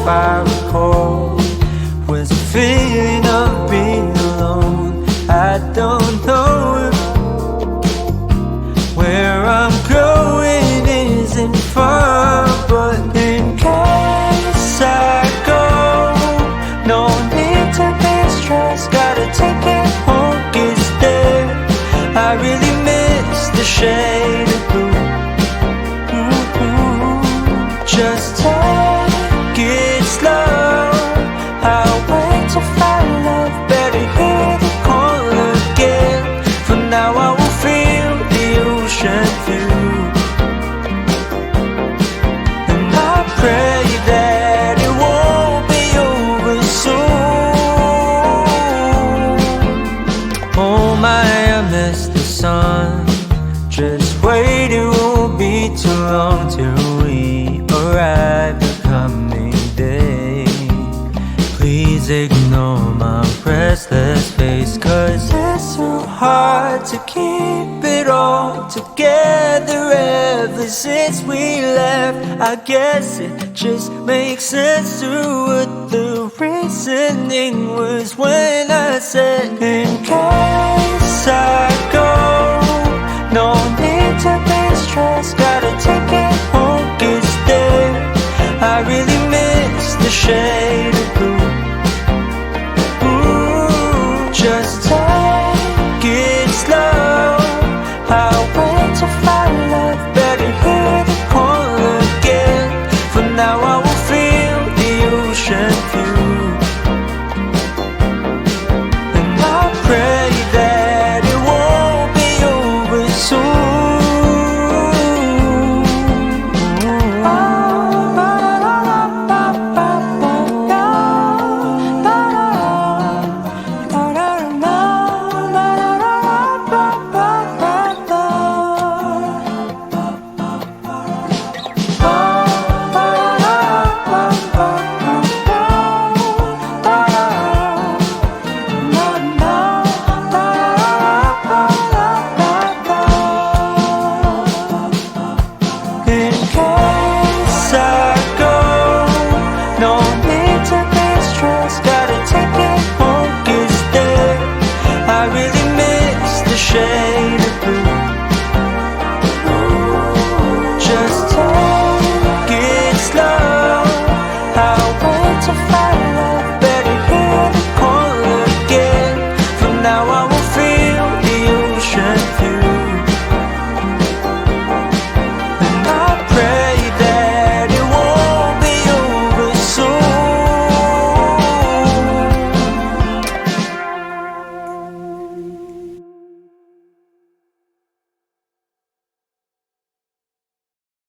if I recall, was a feeling of being alone. I don't know where I'm going isn't far, but in case I go, no need to be stressed. Gotta take it home, it's there. I really miss the shade of blue. Just take it slow. I'll wait to find love. Better hear the call again. For now I will feel the ocean view, and I pray that it won't be over soon. Oh my, I miss the sun. Just wait, it won't be too long till we arrive the coming day. Please ignore my restless face, 'cause it's so hard to keep it all together ever since we left. I guess it just makes sense to what the reasoning was when I said, in case I go, no need to be stressed. Gotta take it home, it's there. I really miss the shade of blue. Ooh, just take it slow. I'll wait to find love. Better hear the call again. For now I will feel the ocean view, and I pray that it won't be over soon. In case I go, no